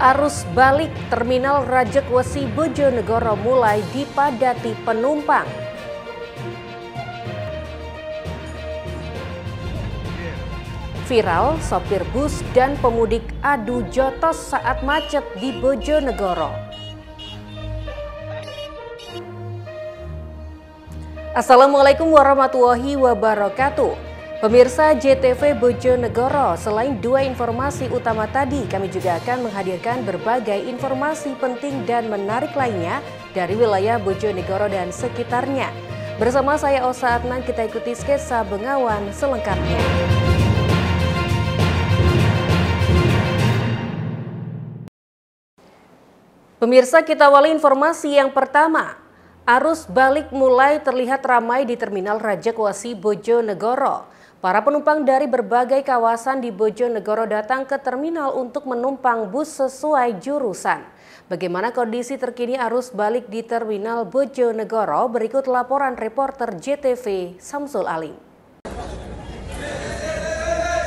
Arus balik Terminal Rajekwesi Bojonegoro mulai dipadati penumpang. Viral, sopir bus dan pemudik adu jotos saat macet di Bojonegoro. Assalamualaikum warahmatullahi wabarakatuh. Pemirsa JTV Bojonegoro, selain dua informasi utama tadi, kami juga akan menghadirkan berbagai informasi penting dan menarik lainnya dari wilayah Bojonegoro dan sekitarnya. Bersama saya Osa Adnan, kita ikuti sketsa Bengawan selengkapnya. Pemirsa, kita awali informasi yang pertama. Arus balik mulai terlihat ramai di Terminal Rajekwesi Bojonegoro. Para penumpang dari berbagai kawasan di Bojonegoro datang ke terminal untuk menumpang bus sesuai jurusan. Bagaimana kondisi terkini arus balik di Terminal Bojonegoro? Berikut laporan reporter JTV Samsul Alim.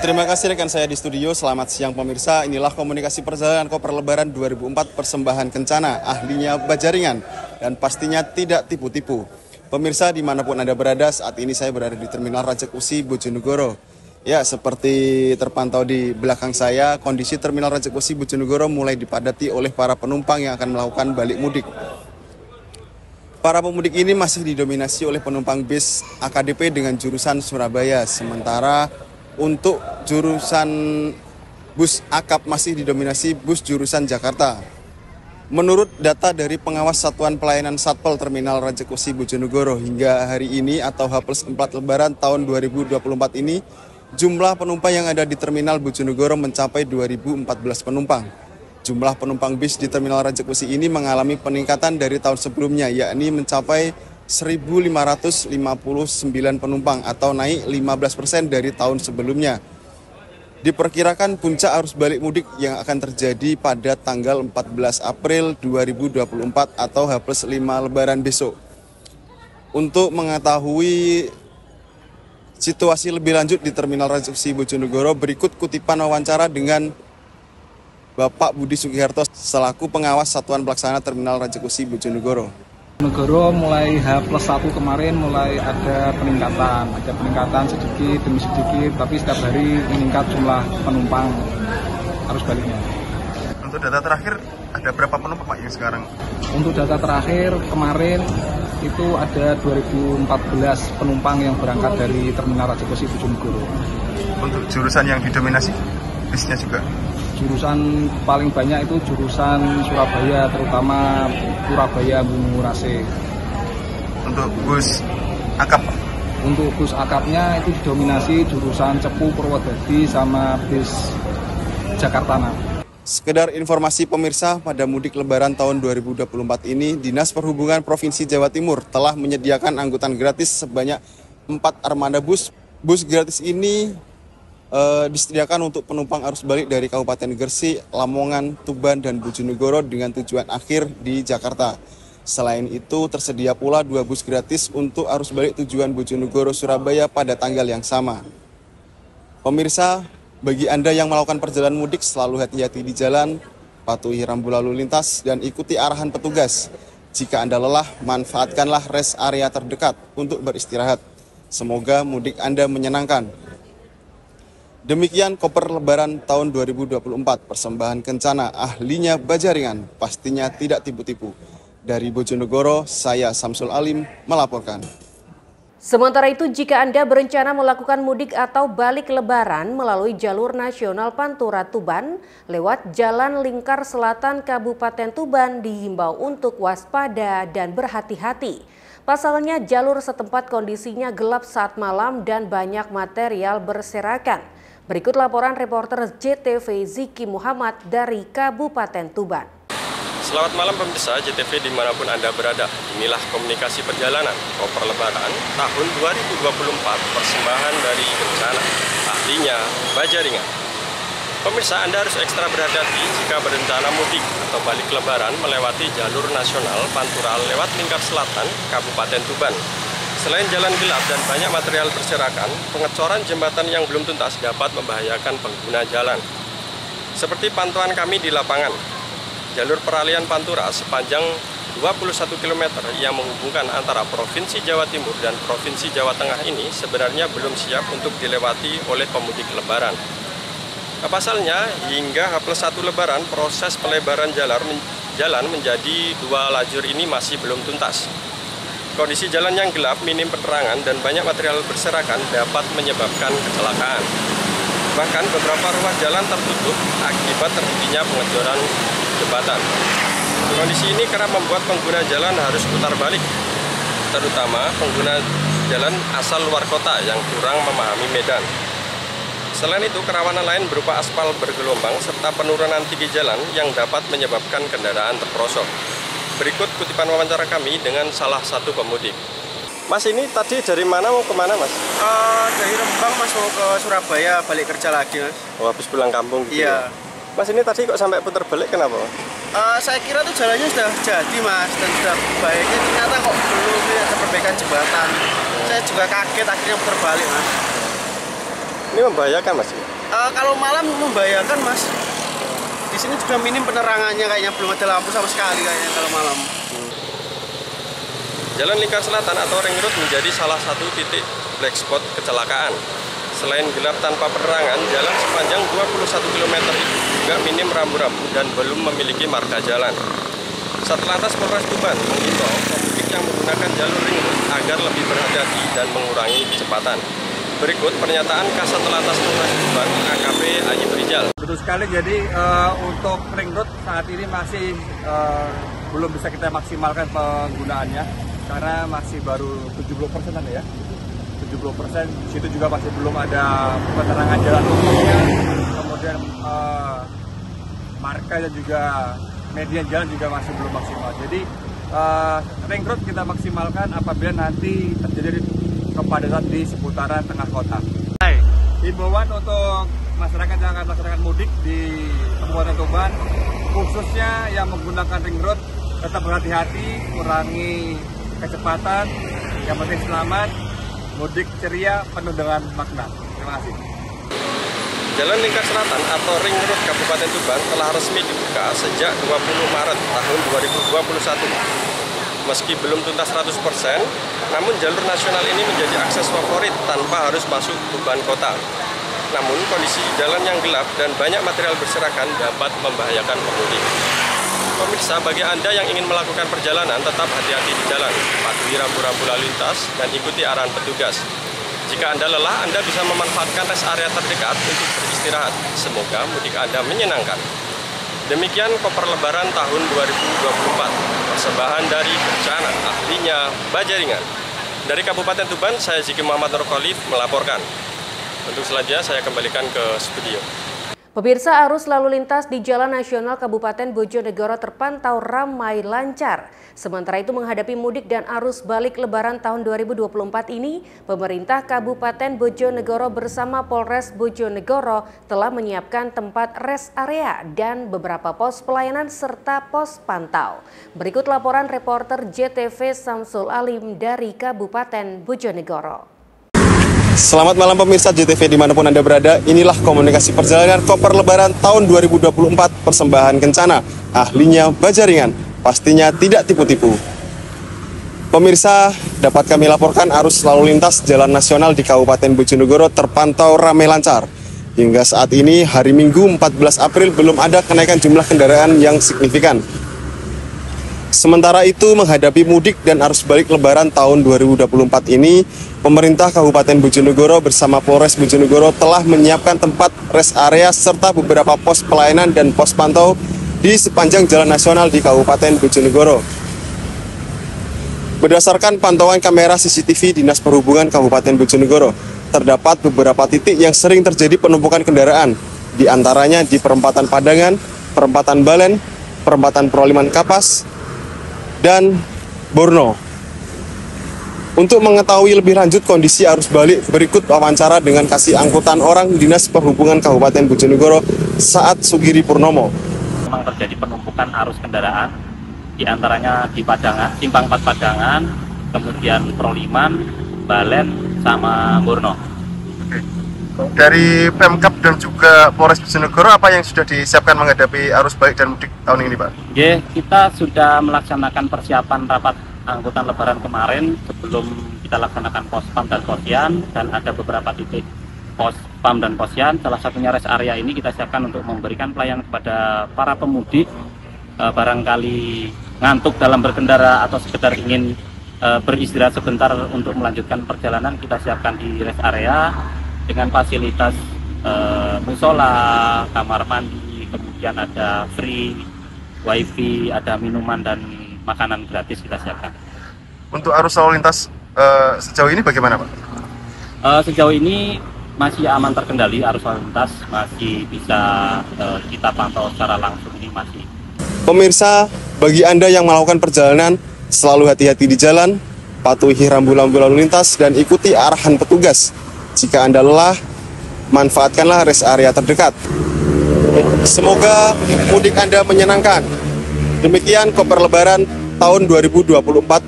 Terima kasih rekan saya di studio. Selamat siang pemirsa. Inilah komunikasi perjalanan koper Lebaran 2004 persembahan Kencana, ahlinya Bajaringan, dan pastinya tidak tipu-tipu. Pemirsa dimanapun Anda berada, saat ini saya berada di Terminal Rajekwesi Bojonegoro. Ya, seperti terpantau di belakang saya, kondisi Terminal Rajekwesi Bojonegoro mulai dipadati oleh para penumpang yang akan melakukan balik mudik. Para pemudik ini masih didominasi oleh penumpang bis AKDP dengan jurusan Surabaya, sementara untuk jurusan bus akap masih didominasi bus jurusan Jakarta. Menurut data dari pengawas Satuan Pelayanan Satpol Terminal Rajekwesi Bojonegoro, hingga hari ini atau H+4 Lebaran tahun 2024 ini, jumlah penumpang yang ada di Terminal Bojonegoro mencapai 2.014 penumpang. Jumlah penumpang bis di Terminal Rajekwesi ini mengalami peningkatan dari tahun sebelumnya, yakni mencapai 1.559 penumpang atau naik 15% dari tahun sebelumnya. Diperkirakan puncak arus balik mudik yang akan terjadi pada tanggal 14 April 2024 atau H+5 Lebaran besok. Untuk mengetahui situasi lebih lanjut di Terminal Rajekwesi Bojonegoro, berikut kutipan wawancara dengan Bapak Budi Sugiharto selaku pengawas Satuan Pelaksana Terminal Rajekwesi Bojonegoro. Bojonegoro mulai H+1 kemarin mulai ada peningkatan sedikit demi sedikit, tapi setiap hari meningkat jumlah penumpang arus baliknya. Untuk data terakhir ada berapa penumpang Pak yang sekarang? Untuk data terakhir kemarin itu ada 2014 penumpang yang berangkat dari Terminal Rajekwesi Bojonegoro. Untuk jurusan yang didominasi bisnya juga? Jurusan paling banyak itu jurusan Surabaya, terutama Surabaya Bungurase. Untuk bus akap? Untuk bus akapnya itu didominasi jurusan Cepu Purwodadi sama bis Jakarta. Sekedar informasi pemirsa, pada mudik Lebaran tahun 2024 ini, Dinas Perhubungan Provinsi Jawa Timur telah menyediakan angkutan gratis sebanyak 4 armada bus. Bus gratis ini disediakan untuk penumpang arus balik dari Kabupaten Gresik, Lamongan, Tuban, dan Bojonegoro dengan tujuan akhir di Jakarta. Selain itu, tersedia pula 2 bus gratis untuk arus balik tujuan Bojonegoro Surabaya pada tanggal yang sama. Pemirsa, bagi Anda yang melakukan perjalanan mudik, selalu hati-hati di jalan, patuhi rambu lalu lintas, dan ikuti arahan petugas. Jika Anda lelah, manfaatkanlah rest area terdekat untuk beristirahat. Semoga mudik Anda menyenangkan. Demikian koper Lebaran tahun 2024, persembahan Kencana, ahlinya Bajaringan, pastinya tidak tipu-tipu. Dari Bojonegoro, saya Samsul Alim melaporkan. Sementara itu, jika Anda berencana melakukan mudik atau balik Lebaran melalui jalur nasional Pantura Tuban lewat Jalan Lingkar Selatan Kabupaten Tuban, dihimbau untuk waspada dan berhati-hati. Pasalnya jalur setempat kondisinya gelap saat malam dan banyak material berserakan. Berikut laporan reporter JTV Ziki Muhammad dari Kabupaten Tuban. Selamat malam pemirsa JTV dimanapun Anda berada. Inilah komunikasi perjalanan koper Lebaran tahun 2024 persembahan dari Kencana, ahlinya Bajaringan. Pemirsa, Anda harus ekstra berhati-hati jika berencana mudik atau balik Lebaran melewati jalur nasional Pantura lewat Lingkar Selatan Kabupaten Tuban. Selain jalan gelap dan banyak material berserakan, pengecoran jembatan yang belum tuntas dapat membahayakan pengguna jalan. Seperti pantauan kami di lapangan, jalur peralihan Pantura sepanjang 21 km yang menghubungkan antara Provinsi Jawa Timur dan Provinsi Jawa Tengah ini sebenarnya belum siap untuk dilewati oleh pemudik lebaran. Pasalnya, hingga H+1 Lebaran, proses pelebaran jalan menjadi 2 lajur ini masih belum tuntas. Kondisi jalan yang gelap, minim penerangan, dan banyak material berserakan dapat menyebabkan kecelakaan. Bahkan beberapa ruas jalan tertutup akibat terjadinya pengecoran jembatan. Kondisi ini kerap membuat pengguna jalan harus putar balik, terutama pengguna jalan asal luar kota yang kurang memahami medan. Selain itu, kerawanan lain berupa aspal bergelombang serta penurunan tinggi jalan yang dapat menyebabkan kendaraan terperosok. Berikut kutipan wawancara kami dengan salah satu pemudik. Mas, ini tadi dari mana mau kemana, Mas? Dari Rembang, Mas, mau ke Surabaya, balik kerja lagi, Mas. Oh, habis pulang kampung gitu. Iya. Ya? Mas, ini tadi kok sampai putar balik, kenapa, Mas? Saya kira tuh jalannya sudah jadi, Mas, dan sudah baiknya, ternyata kok belum ada perbaikan jembatan. Saya juga kaget akhirnya putar balik, Mas. Ini membahayakan, Mas? Kalau malam membahayakan, Mas. Di sini juga minim penerangannya, kayaknya belum ada lampu sama sekali kayaknya kalau malam. Jalan Lingkar Selatan atau Ring Road menjadi salah satu titik black spot kecelakaan. Selain gelap tanpa penerangan, jalan sepanjang 21 km itu juga minim rambu-rambu dan belum memiliki marka jalan. Satlantas Polres Tuban mengimbau pemudik yang menggunakan jalur Ring Road agar lebih berhati-hati dan mengurangi kecepatan. Berikut pernyataan Kasat Lantas Polres Tuban AKP Ajib Rijal. Betul sekali, jadi untuk Ring Road saat ini masih belum bisa kita maksimalkan penggunaannya karena masih baru 70% ya. 70%, di situ juga masih belum ada penerangan jalan umumnya, kemudian marka dan juga median jalan juga masih belum maksimal. Jadi Ring Road kita maksimalkan apabila nanti terjadi kepadatan di seputaran tengah kota. Himbauan untuk masyarakat yang akan melaksanakan mudik di Kabupaten Tuban, khususnya yang menggunakan Ring Road, tetap berhati-hati, kurangi kecepatan, yang penting selamat, mudik ceria, penuh dengan makna. Terima kasih. Jalan Lingkar Selatan atau Ring Road Kabupaten Tuban telah resmi dibuka sejak 20 Maret tahun 2021. Meski belum tuntas 100%, namun jalur nasional ini menjadi akses favorit tanpa harus masuk Tuban kota. Namun kondisi jalan yang gelap dan banyak material berserakan dapat membahayakan pemudik. Pemirsa, bagi Anda yang ingin melakukan perjalanan, tetap hati-hati di jalan, patuhi rambu-rambu lalu lintas, dan ikuti arahan petugas. Jika Anda lelah, Anda bisa memanfaatkan rest area terdekat untuk beristirahat. Semoga mudik Anda menyenangkan. Demikian koper lebaran tahun 2024, persembahan dari Kencana, ahlinya Bajaringan. Dari Kabupaten Tuban, saya Ziki Muhammad Nurkhalif melaporkan. Untuk selanjutnya, saya kembalikan ke studio. Pemirsa, arus lalu lintas di Jalan Nasional Kabupaten Bojonegoro terpantau ramai lancar. Sementara itu menghadapi mudik dan arus balik Lebaran tahun 2024 ini, pemerintah Kabupaten Bojonegoro bersama Polres Bojonegoro telah menyiapkan tempat rest area dan beberapa pos pelayanan serta pos pantau. Berikut laporan reporter JTV Samsul Alim dari Kabupaten Bojonegoro. Selamat malam pemirsa JTV dimanapun Anda berada, inilah komunikasi perjalanan koper lebaran tahun 2024 persembahan Kencana, ahlinya Bajaringan, pastinya tidak tipu-tipu. Pemirsa, dapat kami laporkan arus lalu lintas jalan nasional di Kabupaten Bojonegoro terpantau ramai lancar. Hingga saat ini hari Minggu 14 April belum ada kenaikan jumlah kendaraan yang signifikan. Sementara itu menghadapi mudik dan arus balik lebaran tahun 2024 ini, pemerintah Kabupaten Bojonegoro bersama Polres Bojonegoro telah menyiapkan tempat rest area serta beberapa pos pelayanan dan pos pantau di sepanjang jalan nasional di Kabupaten Bojonegoro. Berdasarkan pantauan kamera CCTV Dinas Perhubungan Kabupaten Bojonegoro, terdapat beberapa titik yang sering terjadi penumpukan kendaraan, di antaranya di Perempatan Padangan, Perempatan Balen, Perempatan Proliman Kapas, dan Borno. Untuk mengetahui lebih lanjut kondisi arus balik, berikut wawancara dengan Kasih Angkutan Orang Dinas Perhubungan Kabupaten Bojonegoro saat Sugiri Purnomo. Memang terjadi penumpukan arus kendaraan, di antaranya di Padangan, Simpang 4 Padangan, kemudian Proliman, Balen, sama Borno. Dari Pemkab dan juga Polres Bojonegoro, apa yang sudah disiapkan menghadapi arus balik dan mudik tahun ini, Pak? Ya, kita sudah melaksanakan persiapan rapat angkutan lebaran kemarin sebelum kita laksanakan pospam dan posyan, dan ada beberapa titik pospam dan posyan. Salah satunya rest area ini kita siapkan untuk memberikan pelayanan kepada para pemudik barangkali ngantuk dalam berkendara atau sekedar ingin beristirahat sebentar untuk melanjutkan perjalanan. Kita siapkan di rest area dengan fasilitas musola, kamar mandi, kemudian ada free wifi, ada minuman dan makanan gratis kita siapkan. Untuk arus lalu lintas sejauh ini bagaimana, Pak? Sejauh ini masih aman terkendali, arus lalu lintas masih bisa kita pantau secara langsung, ini masih. Pemirsa, bagi Anda yang melakukan perjalanan, selalu hati-hati di jalan, patuhi rambu-rambu lalu lintas, dan ikuti arahan petugas. Jika Anda lelah, manfaatkanlah rest area terdekat. Semoga mudik Anda menyenangkan. Demikian Koper Lebaran tahun 2024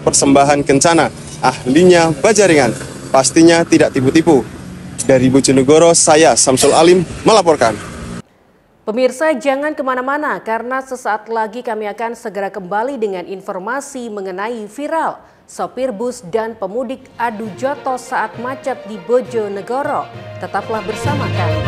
persembahan Kencana. Ahlinya Bajaringan, pastinya tidak tipu-tipu. Dari Bojonegoro, saya Samsul Alim melaporkan. Pemirsa, jangan kemana-mana karena sesaat lagi kami akan segera kembali dengan informasi mengenai viral sopir bus dan pemudik adu jotos saat macet di Bojonegoro. Tetaplah bersama kami.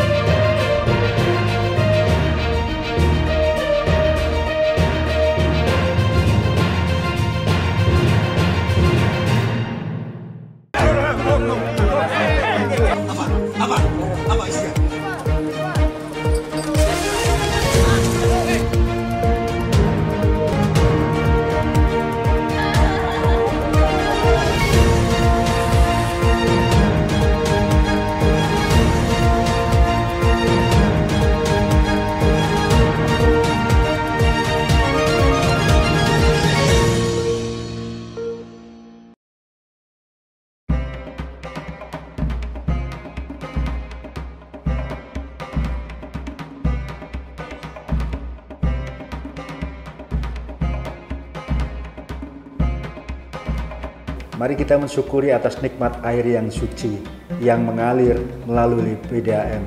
Mari kita mensyukuri atas nikmat air yang suci, yang mengalir melalui PDAM,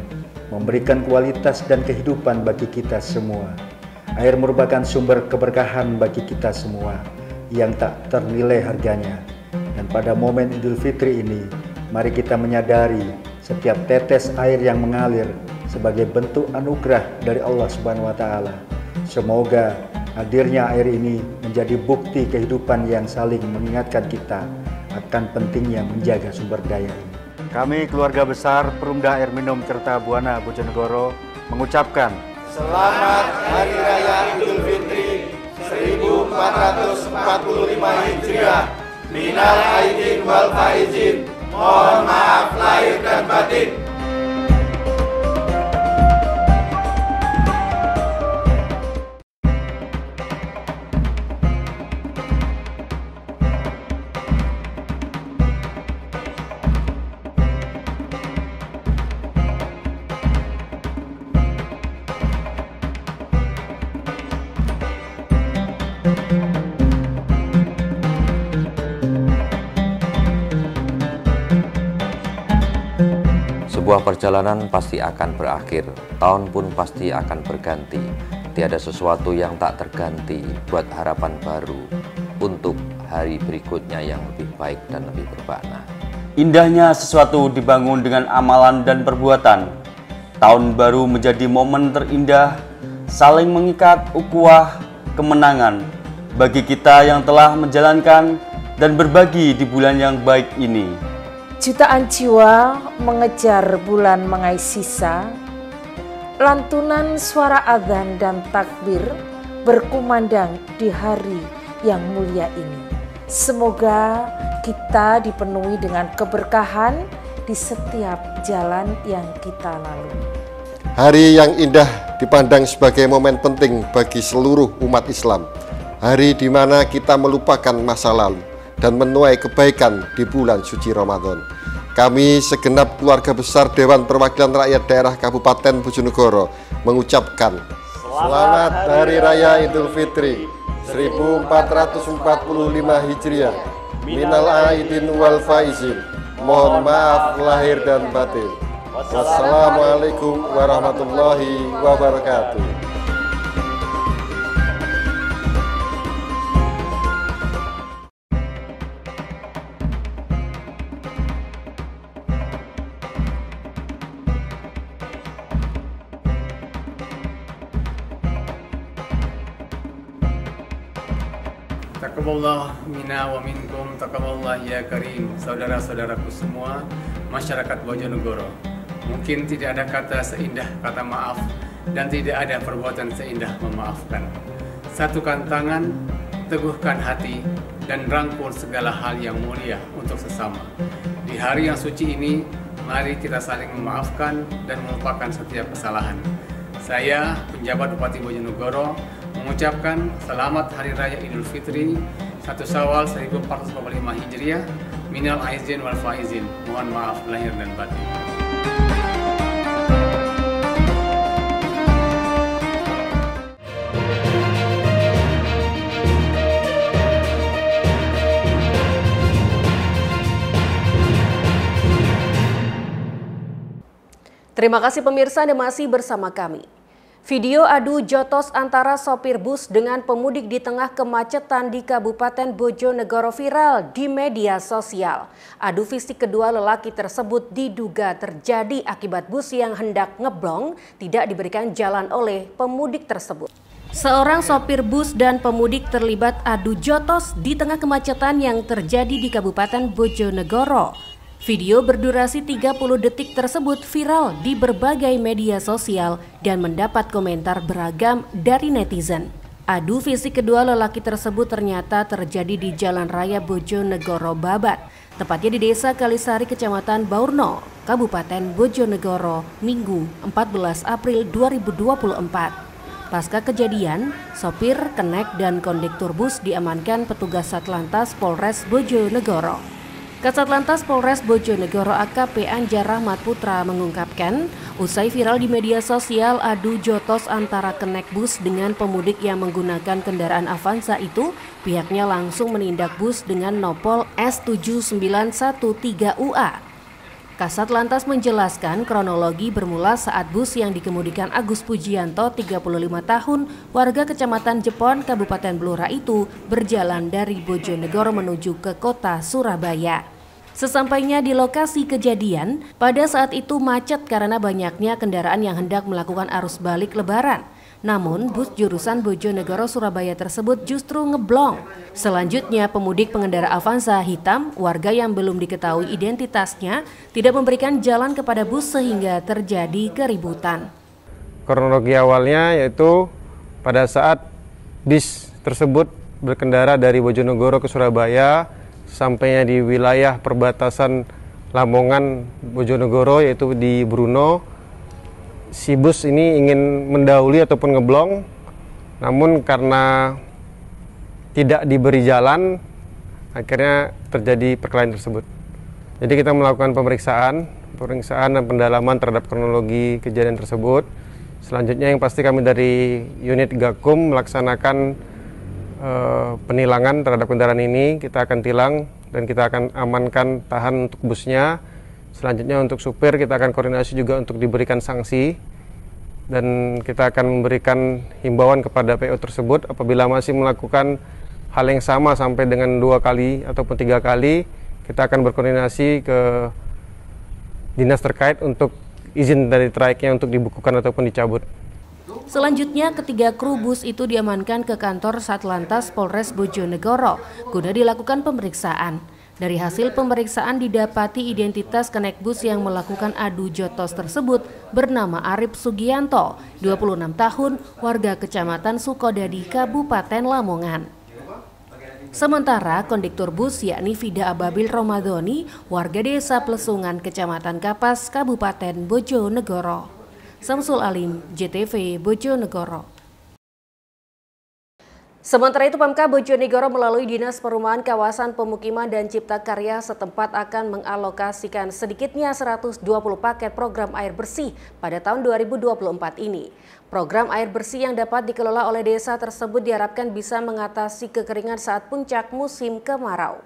memberikan kualitas dan kehidupan bagi kita semua. Air merupakan sumber keberkahan bagi kita semua, yang tak ternilai harganya. Dan pada momen Idul Fitri ini, mari kita menyadari setiap tetes air yang mengalir sebagai bentuk anugerah dari Allah Subhanahu wa Ta'ala. Semoga hadirnya air ini menjadi bukti kehidupan yang saling mengingatkan kita akan pentingnya menjaga sumber daya ini. Kami keluarga besar Perumda Air Minum Tirta Buana Bojonegoro mengucapkan Selamat Hari Raya Idul Fitri 1445 Hijriah. Minal aidin wal faizin. Mohon maaf lahir dan batin. Sebuah perjalanan pasti akan berakhir, tahun pun pasti akan berganti. Tiada sesuatu yang tak terganti buat harapan baru untuk hari berikutnya yang lebih baik dan lebih bermakna. Indahnya sesuatu dibangun dengan amalan dan perbuatan. Tahun baru menjadi momen terindah, saling mengikat ukhuwah kemenangan bagi kita yang telah menjalankan dan berbagi di bulan yang baik ini. Jutaan jiwa mengejar bulan mengais sisa, lantunan suara adzan dan takbir berkumandang di hari yang mulia ini. Semoga kita dipenuhi dengan keberkahan di setiap jalan yang kita lalui. Hari yang indah dipandang sebagai momen penting bagi seluruh umat Islam. Hari di mana kita melupakan masa lalu dan menuai kebaikan di bulan suci Ramadan. Kami segenap keluarga besar Dewan Perwakilan Rakyat Daerah Kabupaten Bojonegoro mengucapkan Selamat Hari Raya Idul Fitri 1445 Hijriah. Minal aidin wal faizin. Mohon maaf lahir dan batin. Wassalamualaikum warahmatullahi wabarakatuh. Taqabbalallah minna wa minkum, taqabbalallah ya karim. Saudara-saudaraku semua, masyarakat Bojonegoro, mungkin tidak ada kata seindah kata maaf dan tidak ada perbuatan seindah memaafkan. Satukan tangan, teguhkan hati, dan rangkul segala hal yang mulia untuk sesama. Di hari yang suci ini, mari kita saling memaafkan dan melupakan setiap kesalahan. Saya, penjabat Bupati Bojonegoro, mengucapkan selamat Hari Raya Idul Fitri 1 Syawal 1445 Hijriah. Minal aizin wal faizin. Mohon maaf lahir dan batin. Terima kasih pemirsa Anda masih bersama kami. Video adu jotos antara sopir bus dengan pemudik di tengah kemacetan di Kabupaten Bojonegoro viral di media sosial. Adu fisik kedua lelaki tersebut diduga terjadi akibat bus yang hendak ngeblong tidak diberikan jalan oleh pemudik tersebut. Seorang sopir bus dan pemudik terlibat adu jotos di tengah kemacetan yang terjadi di Kabupaten Bojonegoro. Video berdurasi 30 detik tersebut viral di berbagai media sosial dan mendapat komentar beragam dari netizen. Adu fisik kedua lelaki tersebut ternyata terjadi di Jalan Raya Bojonegoro Babat, tepatnya di Desa Kalisari, Kecamatan Baurno, Kabupaten Bojonegoro, Minggu 14 April 2024. Pasca kejadian, sopir, kenek, dan kondektur bus diamankan petugas Satlantas Polres Bojonegoro. Kasatlantas Polres Bojonegoro AKP Anjar Rahmat Putra mengungkapkan, usai viral di media sosial adu jotos antara kenek bus dengan pemudik yang menggunakan kendaraan Avanza itu, pihaknya langsung menindak bus dengan nopol S7913UA. Kasatlantas menjelaskan kronologi bermula saat bus yang dikemudikan Agus Pujianto, 35 tahun, warga Kecamatan Jepon, Kabupaten Blora itu berjalan dari Bojonegoro menuju ke kota Surabaya. Sesampainya di lokasi kejadian, pada saat itu macet karena banyaknya kendaraan yang hendak melakukan arus balik lebaran. Namun, bus jurusan Bojonegoro-Surabaya tersebut justru ngeblong. Selanjutnya, pemudik pengendara Avanza hitam, warga yang belum diketahui identitasnya, tidak memberikan jalan kepada bus sehingga terjadi keributan. Kronologi awalnya yaitu pada saat bis tersebut berkendara dari Bojonegoro ke Surabaya, sampainya di wilayah perbatasan Lamongan Bojonegoro yaitu di Bruno, si bus ini ingin mendahului ataupun ngeblong, namun karena tidak diberi jalan akhirnya terjadi perkelahian tersebut. Jadi kita melakukan pemeriksaan dan pendalaman terhadap kronologi kejadian tersebut. Selanjutnya yang pasti kami dari unit Gakum melaksanakan penilangan terhadap kendaraan ini. Kita akan tilang dan kita akan amankan tahan untuk busnya. Selanjutnya untuk supir kita akan koordinasi juga untuk diberikan sanksi, dan kita akan memberikan himbauan kepada PO tersebut apabila masih melakukan hal yang sama sampai dengan 2 kali ataupun 3 kali, kita akan berkoordinasi ke dinas terkait untuk izin dari trayeknya untuk dibukukan ataupun dicabut. Selanjutnya, ketiga kru bus itu diamankan ke kantor Satlantas Polres Bojonegoro guna dilakukan pemeriksaan. Dari hasil pemeriksaan didapati identitas kenek bus yang melakukan adu jotos tersebut bernama Arif Sugianto, 26 tahun, warga Kecamatan Sukodadi, Kabupaten Lamongan. Sementara kondektur bus yakni Fida Ababil Romadhoni, warga Desa Plesungan, Kecamatan Kapas, Kabupaten Bojonegoro. Samsul Alim, JTV Bojonegoro. Sementara itu, Pemkab Bojonegoro melalui Dinas Perumahan Kawasan Pemukiman dan Cipta Karya setempat akan mengalokasikan sedikitnya 120 paket program air bersih pada tahun 2024 ini. Program air bersih yang dapat dikelola oleh desa tersebut diharapkan bisa mengatasi kekeringan saat puncak musim kemarau.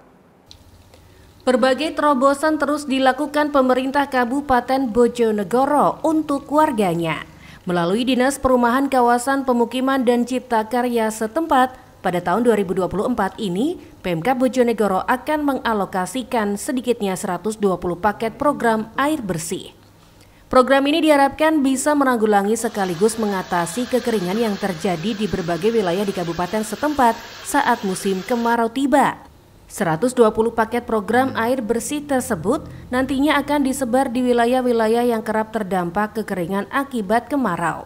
Berbagai terobosan terus dilakukan pemerintah Kabupaten Bojonegoro untuk warganya. Melalui Dinas Perumahan Kawasan Pemukiman dan Cipta Karya setempat, pada tahun 2024 ini, Pemkab Bojonegoro akan mengalokasikan sedikitnya 120 paket program air bersih. Program ini diharapkan bisa menanggulangi sekaligus mengatasi kekeringan yang terjadi di berbagai wilayah di kabupaten setempat saat musim kemarau tiba. 120 paket program air bersih tersebut nantinya akan disebar di wilayah-wilayah yang kerap terdampak kekeringan akibat kemarau.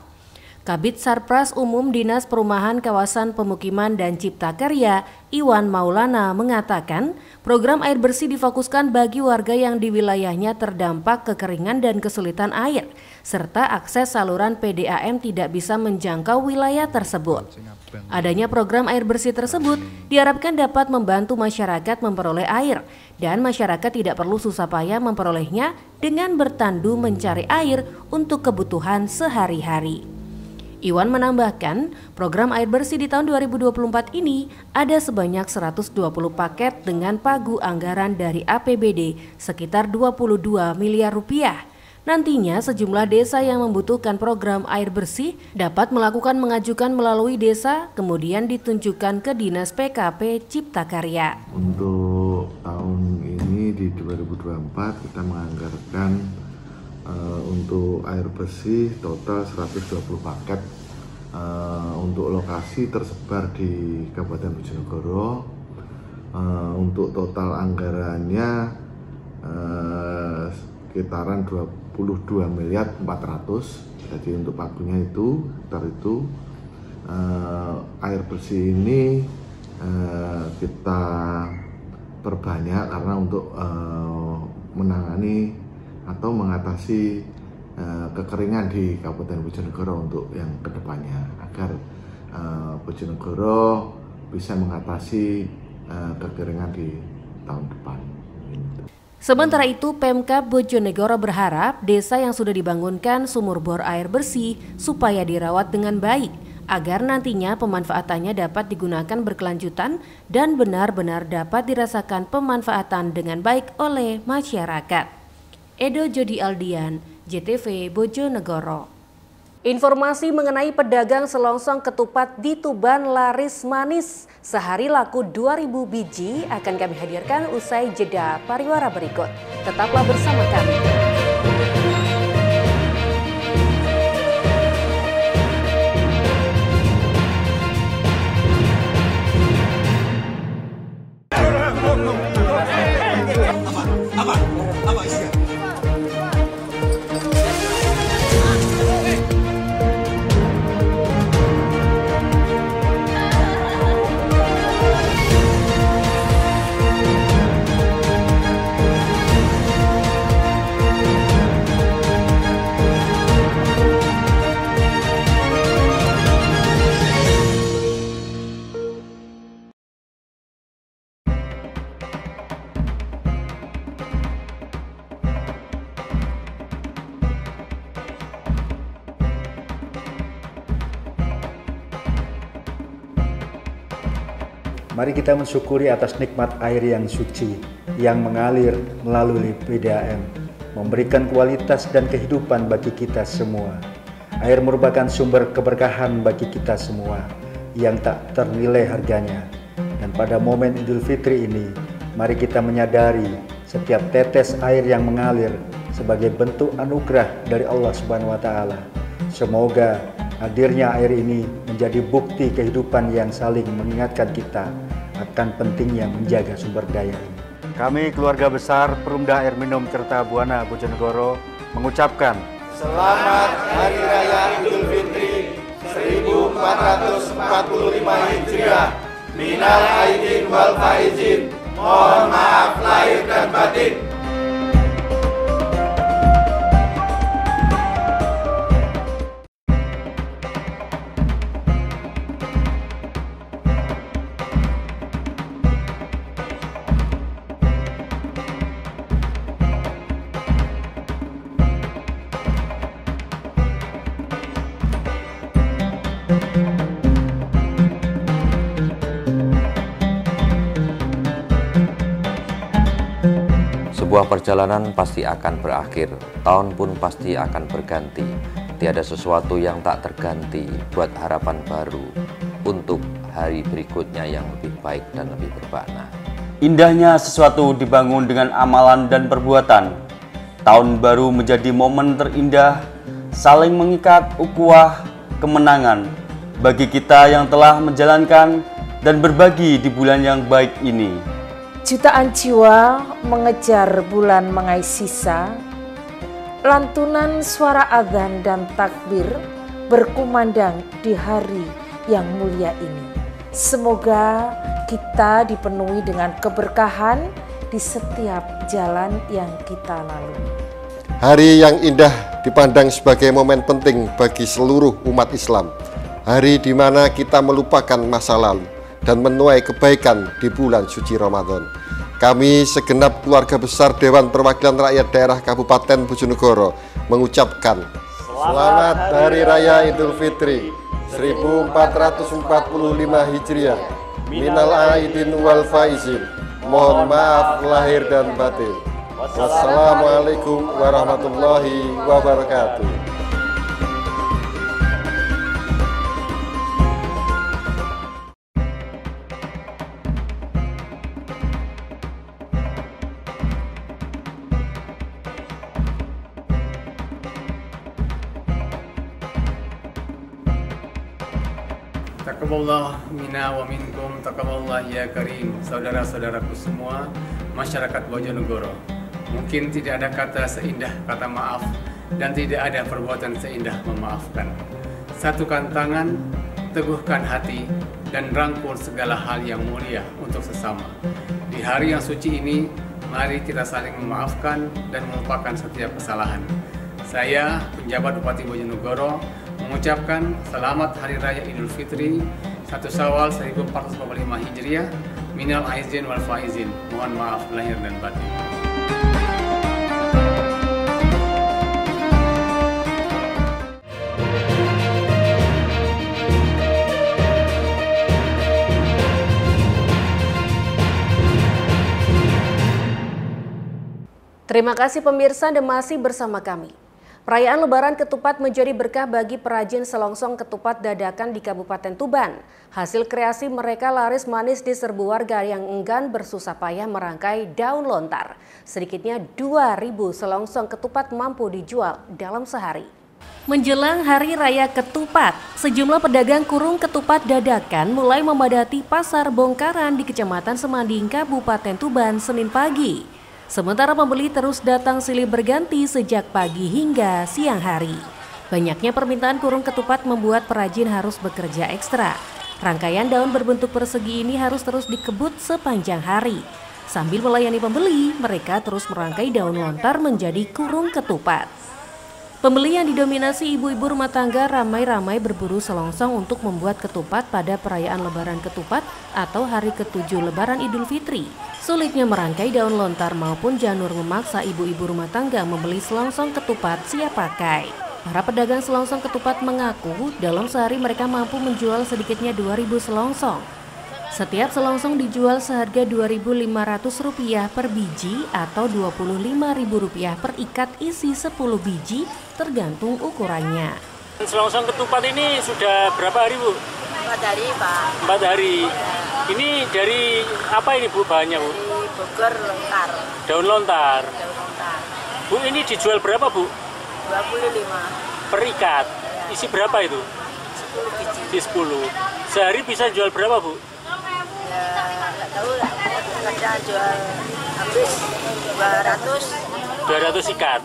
Kabid Sarpras Umum Dinas Perumahan Kawasan Pemukiman dan Cipta Karya, Iwan Maulana mengatakan, program air bersih difokuskan bagi warga yang di wilayahnya terdampak kekeringan dan kesulitan air, serta akses saluran PDAM tidak bisa menjangkau wilayah tersebut. Adanya program air bersih tersebut diharapkan dapat membantu masyarakat memperoleh air, dan masyarakat tidak perlu susah payah memperolehnya dengan bertandu mencari air untuk kebutuhan sehari-hari. Iwan menambahkan, program air bersih di tahun 2024 ini ada sebanyak 120 paket dengan pagu anggaran dari APBD sekitar 22 miliar rupiah. Nantinya sejumlah desa yang membutuhkan program air bersih dapat mengajukan melalui desa, kemudian ditunjukkan ke Dinas PKP Cipta Karya. Untuk tahun ini di 2024 kita menganggarkan untuk air bersih total 120 paket untuk lokasi tersebar di Kabupaten Bojonegoro. Untuk total anggarannya sekitaran 22 miliar 400. Jadi untuk pagunya itu air bersih ini kita perbanyak karena untuk menangani atau mengatasi kekeringan di Kabupaten Bojonegoro untuk yang kedepannya agar Bojonegoro bisa mengatasi kekeringan di tahun depan. Sementara itu, Pemkab Bojonegoro berharap desa yang sudah dibangunkan sumur bor air bersih supaya dirawat dengan baik agar nantinya pemanfaatannya dapat digunakan berkelanjutan dan benar-benar dapat dirasakan pemanfaatan dengan baik oleh masyarakat. Edo Jody Aldian, JTV Bojonegoro. Informasi mengenai pedagang selongsong ketupat di Tuban laris manis. Sehari laku 2.000 biji akan kami hadirkan usai jeda pariwara berikut. Tetaplah bersama kami. Mari kita mensyukuri atas nikmat air yang suci, yang mengalir melalui PDAM, memberikan kualitas dan kehidupan bagi kita semua. Air merupakan sumber keberkahan bagi kita semua, yang tak ternilai harganya. Dan pada momen Idul Fitri ini, mari kita menyadari setiap tetes air yang mengalir sebagai bentuk anugerah dari Allah Subhanahu wa Ta'ala. Semoga hadirnya air ini menjadi bukti kehidupan yang saling mengingatkan kita akan pentingnya menjaga sumber daya ini. Kami keluarga besar Perumda Air Minum Tirta Buana Bojonegoro mengucapkan Selamat Hari Raya Idul Fitri 1445 Hijriah. Minal aidin wal faizin. Mohon maaf lahir dan batin. Sebuah perjalanan pasti akan berakhir, tahun pun pasti akan berganti. Tiada sesuatu yang tak terganti buat harapan baru untuk hari berikutnya yang lebih baik dan lebih bermakna. Indahnya sesuatu dibangun dengan amalan dan perbuatan. Tahun baru menjadi momen terindah, saling mengikat ukhuwah kemenangan bagi kita yang telah menjalankan dan berbagi di bulan yang baik ini. Jutaan jiwa mengejar bulan mengais sisa, lantunan suara adzan dan takbir berkumandang di hari yang mulia ini. Semoga kita dipenuhi dengan keberkahan di setiap jalan yang kita lalui. Hari yang indah dipandang sebagai momen penting bagi seluruh umat Islam. Hari di mana kita melupakan masa lalu dan menuai kebaikan di bulan suci Ramadan. Kami segenap keluarga besar Dewan Perwakilan Rakyat Daerah Kabupaten Bojonegoro mengucapkan Selamat Hari Raya Idul Fitri 1445 Hijriah. Minal aidin wal faizin. Mohon maaf lahir dan batin. Wassalamualaikum warahmatullahi wabarakatuh. Taqabbalallah minna wa minkum, taqabbalallah ya karim. Saudara-saudaraku semua, masyarakat Bojonegoro. Mungkin tidak ada kata seindah kata maaf dan tidak ada perbuatan seindah memaafkan. Satukan tangan, teguhkan hati, dan rangkul segala hal yang mulia untuk sesama. Di hari yang suci ini, mari kita saling memaafkan dan melupakan setiap kesalahan. Saya, penjabat Bupati Bojonegoro, mengucapkan selamat Hari Raya Idul Fitri 1 Syawal 1445 Hijriah. Minal aizin wal faizin. Mohon maaf lahir dan batin. Terima kasih pemirsa Anda masih bersama kami. Perayaan Lebaran Ketupat menjadi berkah bagi perajin selongsong ketupat dadakan di Kabupaten Tuban. Hasil kreasi mereka laris manis di serbu warga yang enggan bersusah payah merangkai daun lontar. Sedikitnya 2.000 selongsong ketupat mampu dijual dalam sehari. Menjelang Hari Raya Ketupat, sejumlah pedagang kurung ketupat dadakan mulai memadati pasar bongkaran di Kecamatan Semanding, Kabupaten Tuban, Senin pagi. Sementara pembeli terus datang silih berganti sejak pagi hingga siang hari. Banyaknya permintaan kurung ketupat membuat perajin harus bekerja ekstra. Rangkaian daun berbentuk persegi ini harus terus dikebut sepanjang hari. Sambil melayani pembeli, mereka terus merangkai daun lontar menjadi kurung ketupat. Pembeli yang didominasi ibu-ibu rumah tangga ramai-ramai berburu selongsong untuk membuat ketupat pada perayaan Lebaran Ketupat atau hari ke-7 Lebaran Idul Fitri. Sulitnya merangkai daun lontar maupun janur memaksa ibu-ibu rumah tangga membeli selongsong ketupat siap pakai. Para pedagang selongsong ketupat mengaku dalam sehari mereka mampu menjual sedikitnya 2.000 selongsong. Setiap selongsong dijual seharga Rp2.500 per biji atau Rp25.000 per ikat isi 10 biji tergantung ukurannya. Selongsong ketupat ini sudah berapa hari, Bu? 4 hari, Pak. 4 hari. Ini dari apa ini, Bu, bahannya, Bu? Dari Bogor lontar. Daun lontar. Daun lontar. Bu, ini dijual berapa, Bu? 25. Per ikat. Isi berapa itu? 10 biji. Isi 10. Sehari bisa jual berapa, Bu? Ya, nggak tahu lah. Kadang jual habis 200 ikat.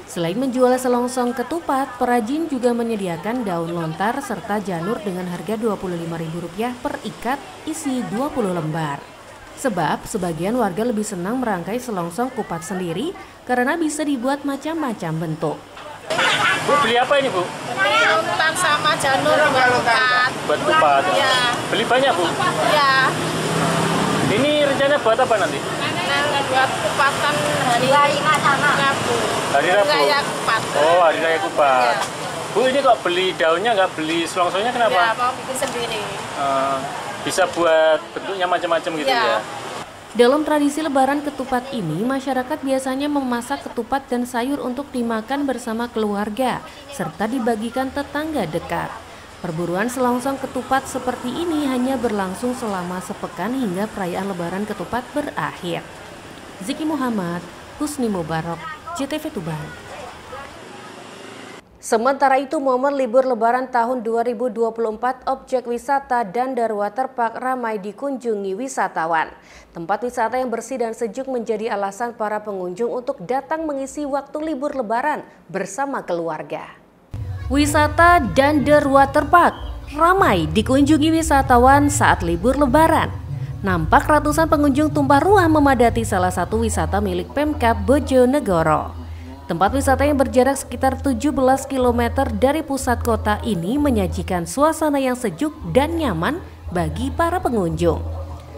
Selain menjual selongsong ketupat, perajin juga menyediakan daun lontar serta janur dengan harga Rp25.000 per ikat isi 20 lembar. Sebab sebagian warga lebih senang merangkai selongsong kupat sendiri karena bisa dibuat macam-macam bentuk. Bu, beli apa ini, Bu? Beli lontar sama janur buat kupat. Buat kupat? Iya. Beli banyak, Bu? Iya. Ini rencana buat apa nanti? Buat kupatan hari Rabu. Hari Rabu? Raya kupat. Oh, hari Raya kupat. Ya. Bu, ini kok beli daunnya nggak beli selongsongnya kenapa? Ya, mau bikin sendiri. Bisa buat bentuknya macam-macam gitu ya? Dalam tradisi lebaran ketupat ini, masyarakat biasanya memasak ketupat dan sayur untuk dimakan bersama keluarga, serta dibagikan tetangga dekat. Perburuan selongsong ketupat seperti ini hanya berlangsung selama sepekan hingga perayaan lebaran ketupat berakhir. Ziki Muhammad, Husni Mubarok, JTV Tuban. Sementara itu, momen libur lebaran tahun 2024, objek wisata Dandar Waterpark ramai dikunjungi wisatawan. Tempat wisata yang bersih dan sejuk menjadi alasan para pengunjung untuk datang mengisi waktu libur lebaran bersama keluarga. Wisata Dandar Waterpark ramai dikunjungi wisatawan saat libur lebaran. Nampak ratusan pengunjung tumpah ruah memadati salah satu wisata milik Pemkab Bojonegoro. Tempat wisata yang berjarak sekitar 17 km dari pusat kota ini menyajikan suasana yang sejuk dan nyaman bagi para pengunjung.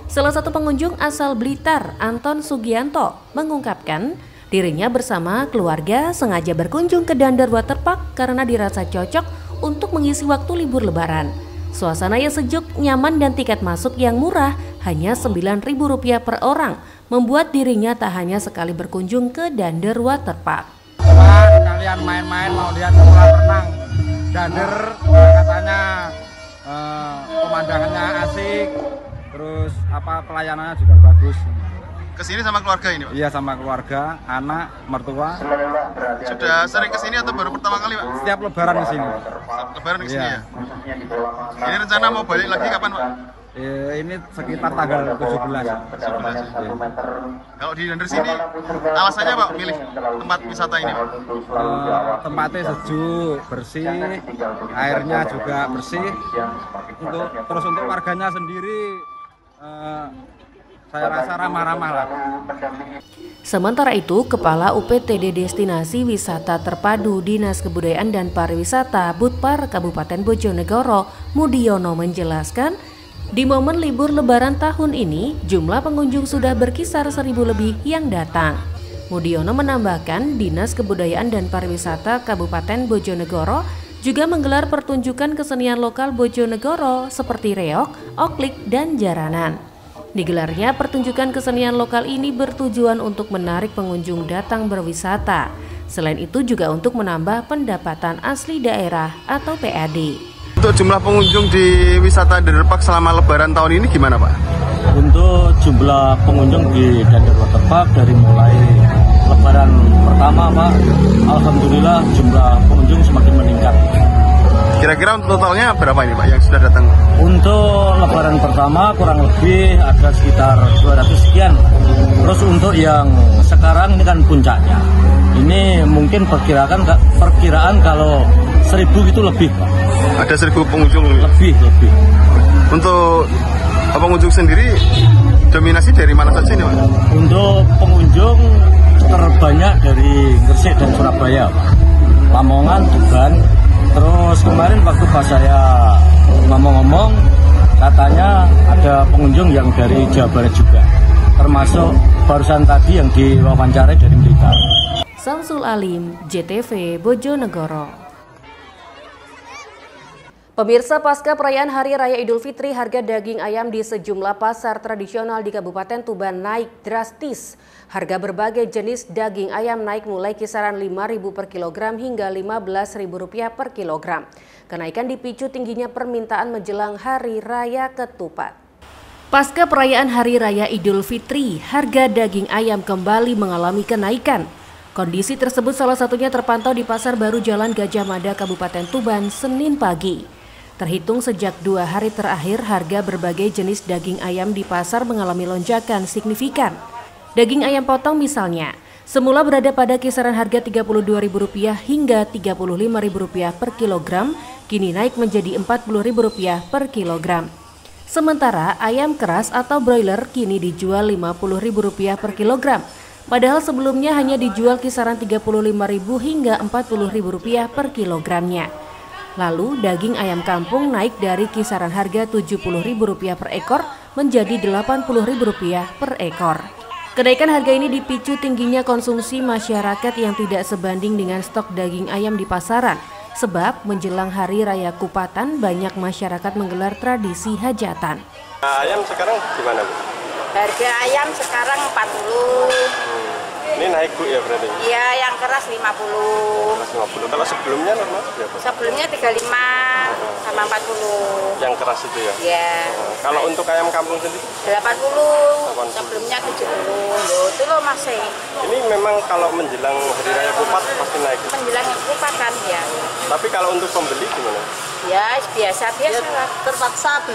Salah satu pengunjung asal Blitar, Anton Sugianto, mengungkapkan dirinya bersama keluarga sengaja berkunjung ke Dandar Waterpark karena dirasa cocok untuk mengisi waktu libur lebaran. Suasana yang sejuk, nyaman dan tiket masuk yang murah hanya Rp9.000 per orang membuat dirinya tak hanya sekali berkunjung ke Dandar Waterpark. Kalian main-main mau lihat kolam renang Dandar, katanya pemandangannya asik, terus pelayanannya juga bagus. Kesini sama keluarga ini, Pak? Iya, sama keluarga, anak, mertua. Sudah sering kesini atau baru pertama kali, Pak? Setiap lebaran kesini. Setiap lebaran kesini ya? Ini rencana mau balik lagi kapan, Pak? Ini sekitar tanggal 17. Kalau di Dandar sini, alasannya Pak milih tempat wisata ini, Pak? Tempatnya sejuk, bersih, airnya juga bersih. Terus untuk warganya sendiri, saya rasa ramah-ramah lah. Sementara itu, Kepala UPTD Destinasi Wisata Terpadu Dinas Kebudayaan dan Pariwisata Budpar Kabupaten Bojonegoro, Mudiono menjelaskan, di momen libur lebaran tahun ini, jumlah pengunjung sudah berkisar 1.000 lebih yang datang. Mudiono menambahkan, Dinas Kebudayaan dan Pariwisata Kabupaten Bojonegoro juga menggelar pertunjukan kesenian lokal Bojonegoro seperti reok, oklik, dan jaranan. Digelarnya pertunjukan kesenian lokal ini bertujuan untuk menarik pengunjung datang berwisata. Selain itu juga untuk menambah pendapatan asli daerah atau PAD. Untuk jumlah pengunjung di wisata Dandar Park selama lebaran tahun ini gimana, Pak? Untuk jumlah pengunjung di Dandar Waterpark dari mulai lebaran pertama, Pak, alhamdulillah jumlah pengunjung semakin meningkat. Kira-kira untuk totalnya berapa ini, Pak, yang sudah datang? Untuk lebaran pertama kurang lebih ada sekitar 200 sekian. Terus untuk yang sekarang ini kan puncaknya. Ini mungkin perkiraan kalau 1.000 itu lebih, Pak. Ada 1.000 pengunjung? Lebih. Untuk pengunjung sendiri, dominasi dari mana saja ini, Pak? Untuk pengunjung terbanyak dari Gresik dan Surabaya, Pak. Lamongan, Tuban. Terus kemarin waktu pas saya ngomong-ngomong, katanya ada pengunjung yang dari Jawa Barat juga. Termasuk barusan tadi yang diwawancarai dari Blitar. Samsul Alim, JTV Bojonegoro. Pemirsa, pasca perayaan Hari Raya Idul Fitri, harga daging ayam di sejumlah pasar tradisional di Kabupaten Tuban naik drastis. Harga berbagai jenis daging ayam naik mulai kisaran Rp5.000 per kilogram hingga Rp15.000 per kilogram. Kenaikan dipicu tingginya permintaan menjelang Hari Raya Ketupat. Pasca perayaan Hari Raya Idul Fitri, harga daging ayam kembali mengalami kenaikan. Kondisi tersebut salah satunya terpantau di Pasar Baru Jalan Gajah Mada, Kabupaten Tuban, Senin pagi. Terhitung sejak 2 hari terakhir, harga berbagai jenis daging ayam di pasar mengalami lonjakan signifikan. Daging ayam potong misalnya, semula berada pada kisaran harga Rp32.000 hingga Rp35.000 per kilogram, kini naik menjadi Rp40.000 per kilogram. Sementara ayam keras atau broiler kini dijual Rp50.000 per kilogram, padahal sebelumnya hanya dijual kisaran Rp35.000 hingga Rp40.000 per kilogramnya. Lalu daging ayam kampung naik dari kisaran harga Rp70.000 per ekor menjadi Rp80.000 per ekor. Kenaikan harga ini dipicu tingginya konsumsi masyarakat yang tidak sebanding dengan stok daging ayam di pasaran. Sebab menjelang Hari Raya Kupatan banyak masyarakat menggelar tradisi hajatan. Ayam sekarang gimana, Bu? Harga ayam sekarang 40. Ini naik Bu ya berarti? Iya, yang keras 50. Keras 50. Kalau sebelumnya normal berapa? Sebelumnya 35 sama 40. Yang keras itu ya? Iya. Kalau untuk ayam kampung sendiri? 80. Sebelumnya 70. Loh, itu loh masih. Ini memang kalau menjelang Hari Raya Kupat pasti naik? Menjelang Kupat kan ya. Tapi kalau untuk pembeli gimana? Ya, biasa-biasa lah. Terpaksa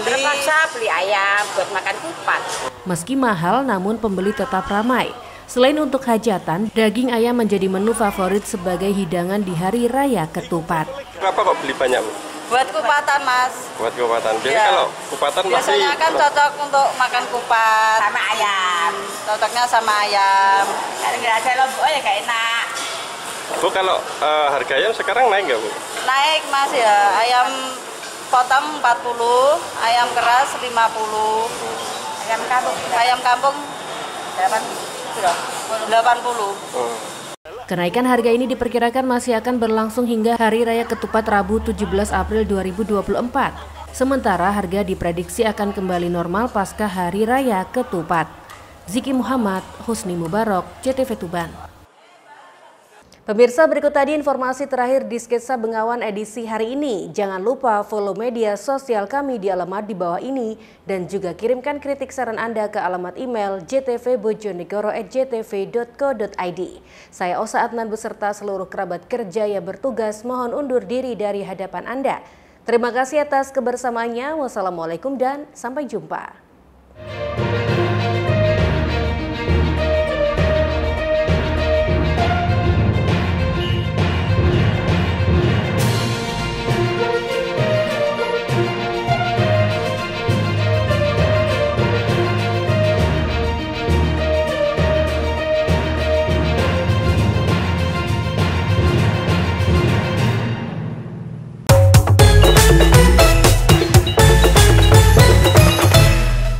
beli ayam buat makan Kupat. Meski mahal, namun pembeli tetap ramai. Selain untuk hajatan, daging ayam menjadi menu favorit sebagai hidangan di Hari Raya Ketupat. Kenapa kok beli banyak Bu? Buat kupatan, Mas. Buat kupatan. Biasanya kalau kupatan biasanya kan cocok untuk makan kupat sama ayam. Cocoknya sama ayam. Kalau nggak ada lombok ya nggak enak. Bu, kalau harga ayam sekarang naik nggak Bu? Naik Mas ya. Ayam potong 40, ayam keras 50. Ayam kampung 80. Kenaikan harga ini diperkirakan masih akan berlangsung hingga Hari Raya Ketupat Rabu 17 April 2024. Sementara harga diprediksi akan kembali normal pasca Hari Raya Ketupat. Ziki Muhammad, Husni Mubarok, JTV Tuban. Pemirsa, berikut tadi informasi terakhir di Sketsa Bengawan edisi hari ini. Jangan lupa follow media sosial kami di alamat di bawah ini dan juga kirimkan kritik saran Anda ke alamat email jtvbojonegoro@jtv.co.id. Saya Osa Adnan beserta seluruh kerabat kerja yang bertugas mohon undur diri dari hadapan Anda. Terima kasih atas kebersamaannya. Wassalamualaikum dan sampai jumpa.